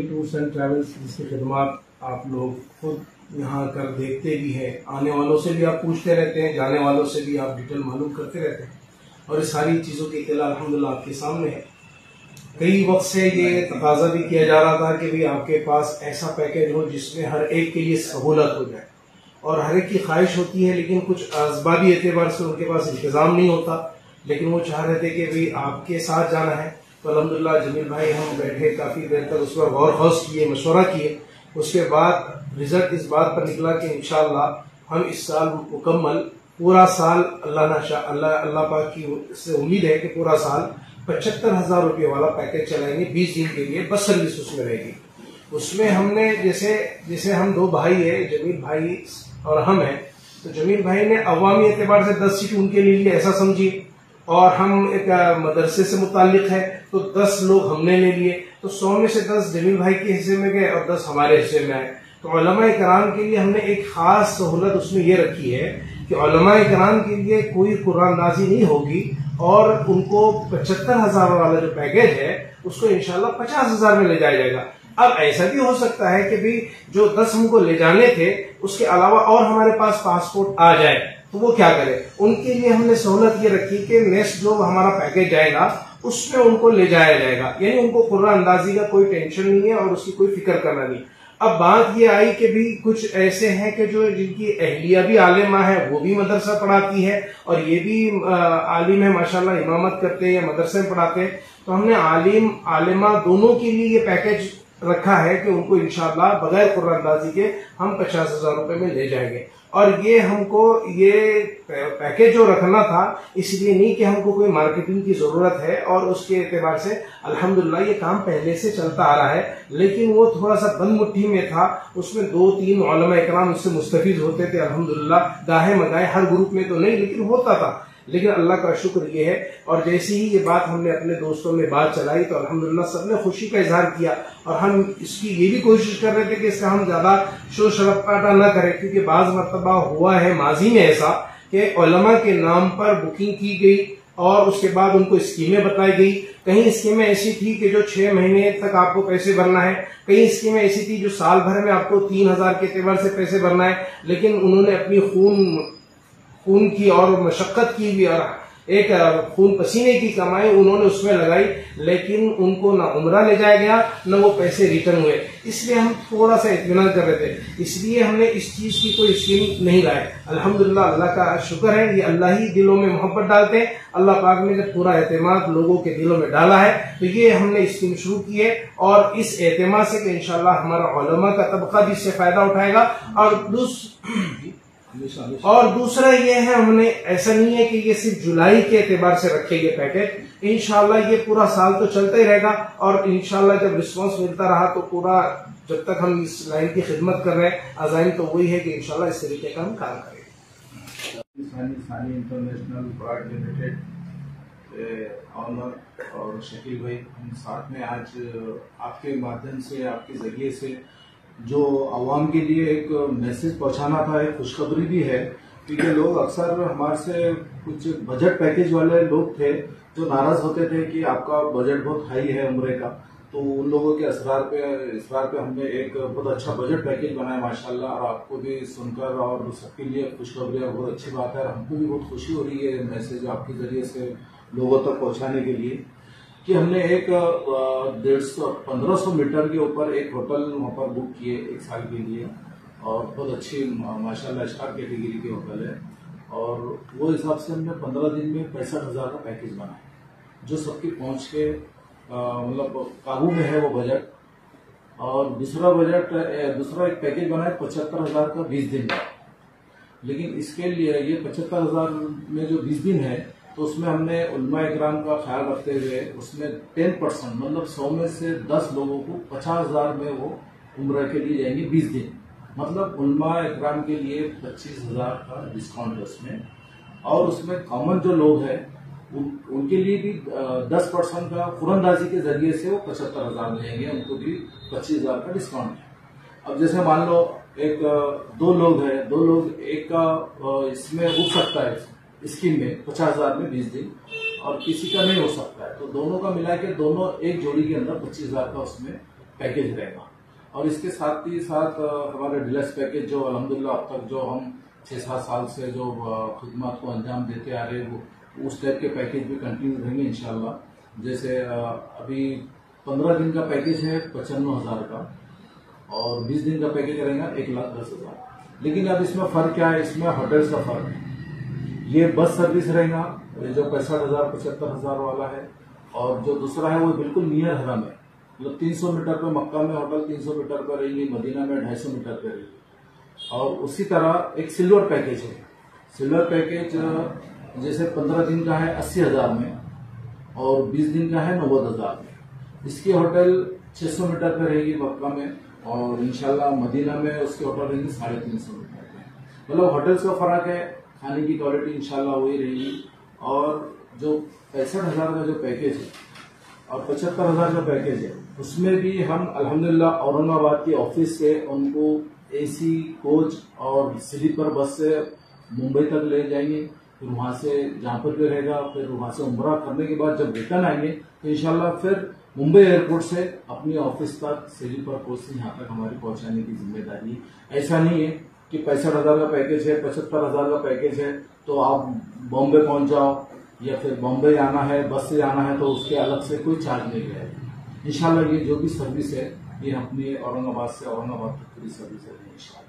Tours and travels जिसकी खिदमत आप लोग खुद यहाँ कर देखते भी हैं, आने वालों से भी आप पूछते रहते हैं, जाने वालों से भी आप डिटेल मालूम करते रहते हैं और इस सारी चीज़ों की इत्तला अल्हम्दुलिल्लाह आपके सामने है। कई वक्त से ये तकाजा भी किया जा रहा था कि भाई आपके पास ऐसा पैकेज हो जिसमें हर एक के लिए सहूलत हो जाए और हर एक की ख्वाहिश होती है, लेकिन कुछ असबाबी एतबार से उनके पास इंतजाम नहीं होता, लेकिन वो चाह रहे थे कि भाई आपके साथ जाना है। तो अल्हम्दुलिल्लाह जमील भाई हम बैठे काफ़ी देर तक उस पर गौर खौस किए, मशवरा किए। उसके बाद रिजल्ट इस बात पर निकला कि इंशाअल्लाह हम इस साल मुकम्मल पूरा साल अल्लाह पाक की से उम्मीद है कि पूरा साल 75,000 रुपये वाला पैकेज चलाएंगे। 20 दिन के लिए बस सर्विस उसमें रहेगी। उसमें हमने जैसे हम दो भाई है, जमील भाई और हम हैं, तो जमील भाई ने अवामी एतबार से 10 सीट उनके लिए ऐसा समझी और हम एक मदरसे से मुतालिक है तो 10 लोग हमने ले लिए, तो 100 में से 10 जमील भाई के हिस्से में गए और 10 हमारे हिस्से में आए। तो उलमा कराम के लिए हमने एक खास सहूलत उसमें ये रखी है कि उलमा कराम के लिए कोई कुरान नाज़ी नहीं होगी और उनको 75,000 वाला जो पैकेज है उसको इंशाल्लाह 50,000 में ले जाया जाएगा। अब ऐसा भी हो सकता है कि भाई जो 10 हमको ले जाने थे उसके अलावा और हमारे पास पासपोर्ट आ जाए तो वो क्या करे, उनके लिए हमने सहूलत ये रखी कि नेक्स्ट जो हमारा पैकेज जाएगा उसमें उनको ले जाया जाएगा, यानी उनको कुर्रा अंदाजी का कोई टेंशन नहीं है और उसकी कोई फिक्र करना नहीं। अब बात ये आई कि भी कुछ ऐसे हैं कि जो जिनकी अहलिया भी आलिमा है, वो भी मदरसा पढ़ाती है और ये भी आलिम है माशाल्लाह, इमामत करते हैं या मदरसे में पढ़ाते हैं। तो हमने आलिम आलिमा दोनों के लिए ये पैकेज रखा है कि उनको इंशाल्लाह बगैर कुर्रा अंदाजी के हम 50,000 रुपए में ले जाएंगे। और ये हमको ये पैकेज जो रखना था इसलिए नहीं कि हमको कोई मार्केटिंग की जरूरत है, और उसके एतबार से अल्हम्दुलिल्लाह ये काम पहले से चलता आ रहा है, लेकिन वो थोड़ा सा बंद मुट्ठी में था। उसमें 2-3 उलमा इकराम उससे मुस्तफीद होते थे अल्हम्दुलिल्लाह, गाहे मगाहे, हर ग्रुप में तो नहीं लेकिन होता था। लेकिन अल्लाह का शुक्र ये है, और जैसे ही ये बात हमने अपने दोस्तों में बात चलाई तो अल्हम्दुलिल्लाह सबने खुशी का इजहार किया और हम इसकी ये भी कोशिश कर रहे थे कि इसका हम ज्यादा शोर शराबा न करें, क्योंकि बाज मरतबा हुआ है माजी में ऐसा कि उलमा के नाम पर बुकिंग की गई और उसके बाद उनको स्कीमें बताई गई। कहीं स्कीमें ऐसी थी कि जो 6 महीने तक आपको पैसे भरना है, कई स्कीमें ऐसी थी जो साल भर में आपको 3,000 के एतबार से पैसे भरना है, लेकिन उन्होंने अपनी खून की और मशक्कत की भी और एक खून पसीने की कमाई उन्होंने उसमें लगाई, लेकिन उनको ना उम्रा ले जाया गया न वो पैसे रिटर्न हुए। इसलिए हम थोड़ा सा इत्मीनान कर रहे थे, इसलिए हमने इस चीज की कोई स्कीम नहीं लाए। अल्हम्दुलिल्लाह अल्लाह का शुक्र है, ये अल्लाह ही दिलों में मोहब्बत डालते हैं। अल्लाह पाक ने जब पूरा एतमाद लोगों के दिलों में डाला है तो ये हमने स्कीम शुरू की है, और इस एतमाद से कि इंशाल्लाह हमारा उलमा का तबका भी इससे फायदा उठाएगा। और दूसरा ये है, हमने ऐसा नहीं है कि ये सिर्फ जुलाई के एतबार से रखे ये पैकेज, इंशाल्लाह ये पूरा साल तो चलता ही रहेगा। और इंशाल्लाह जब रिस्पांस मिलता रहा तो पूरा, जब तक हम इस लाइन की खिदमत कर रहे हैं, अज़ाइन तो वही है कि इंशाल्लाह इस तरीके का हम काम करेंगे। सानी इंटरनेशनल प्रोडक्ट लिमिटेड ऑनर और शकील भाई, हम साथ में आज आपके माध्यम से, आपके जरिए से जो आवाम के लिए एक मैसेज पहुंचाना था, एक खुशखबरी भी है, क्योंकि लोग अक्सर हमारे से कुछ बजट पैकेज वाले लोग थे जो नाराज होते थे कि आपका बजट बहुत हाई है उम्रे का। तो उन लोगों के इसरार पे हमने एक बहुत अच्छा बजट पैकेज बनाया माशाल्लाह, और आपको भी सुनकर और सबके लिए खुशखबरी बहुत अच्छी बात है। हमको भी बहुत खुशी हो रही है मैसेज आपके जरिए से लोगों तक पहुंचाने के लिए कि हमने एक 1500 मीटर के ऊपर एक होटल वहाँ पर बुक किए 1 साल के लिए, और बहुत अच्छी माशाल्लाह स्टार कैटेगरी के होटल है, और वो हिसाब से हमने 15 दिन में 65,000 का पैकेज बनाया जो सबकी पहुंच के मतलब काबू में है वो बजट। और दूसरा एक पैकेज बनाया 75,000 का 20 दिन का, लेकिन इसके लिए ये 75,000 में जो 20 दिन है तो उसमें हमने उलमा इकराम का ख्याल रखते हुए उसमें 10% मतलब 100 में से 10 लोगों को 50,000 में वो उम्र के लिए जाएंगे 20 दिन, मतलब उलमा इकराम के लिए 25,000 का डिस्काउंट है उसमें। और उसमें कॉमन जो लोग हैं उनके लिए भी 10% का कुरानदाजी के जरिए से वो 75,000 लेंगे, उनको भी 25,000 का डिस्काउंट है। अब जैसे मान लो दो लोग हैं, दो लोग एक का इसमें उठ सकता है स्कीम में 50,000 में 20 दिन, और किसी का नहीं हो सकता है, तो दोनों का मिला के दोनों एक जोड़ी के अंदर 25,000 का उसमें पैकेज रहेगा। और इसके साथ ही साथ हमारे डिलक्स पैकेज जो अल्हम्दुलिल्लाह अब तक जो हम 6-7 साल से जो खिदमत को अंजाम देते आ रहे हैं वो उस टाइप के पैकेज भी कंटिन्यू रहेंगे इंशाल्लाह। जैसे अभी 15 दिन का पैकेज है 95,000 का और 20 दिन का पैकेज रहेगा 1,10,000। लेकिन अब इसमें फर्क क्या है, इसमें होटल्स का फर्क है। ये बस सर्विस रहेगा जो 65,000 75,000 वाला है, और जो दूसरा है वो बिल्कुल नियर हरम है, मतलब 300 मीटर पे मक्का में होटल 300 मीटर पर रहेगी, मदीना में 250 मीटर पे रहेगी। और उसी तरह एक सिल्वर पैकेज है। सिल्वर पैकेज जैसे 15 दिन का है 80,000 में और 20 दिन का है 90,000 में। इसकी होटल 600 मीटर पे रहेगी मक्का में, और इंशाल्लाह मदीना में उसके होटल रहेंगे 350 मीटर पे। मतलब होटल्स का फर्क है, खाने की क्वालिटी इंशाल्लाह वही रहेगी। और जो 65,000 का जो पैकेज है और 75,000 का पैकेज है, उसमें भी हम अल्हम्दुलिल्लाह औरंगाबाद की ऑफिस से उनको एसी कोच और स्लीपर बस से मुंबई तक ले जाएंगे। फिर वहां से जहां पर भी रहेगा, फिर वहां से उम्रा करने के बाद जब रिटर्न आएंगे तो इंशाल्लाह फिर मुंबई एयरपोर्ट से अपनी ऑफिस तक स्लीपर कोच से यहाँ तक हमारी पहुंचाने की जिम्मेदारी। ऐसा नहीं है कि 65,000 का पैकेज है 75,000 का पैकेज है तो आप बॉम्बे पहुंच जाओ, या फिर बॉम्बे आना है बस से आना है तो उसके अलग से कोई चार्ज नहीं रहेगा। इंशाल्लाह ये जो भी सर्विस है ये अपनी औरंगाबाद से औरंगाबाद तक पूरी सर्विस है इंशाल्लाह।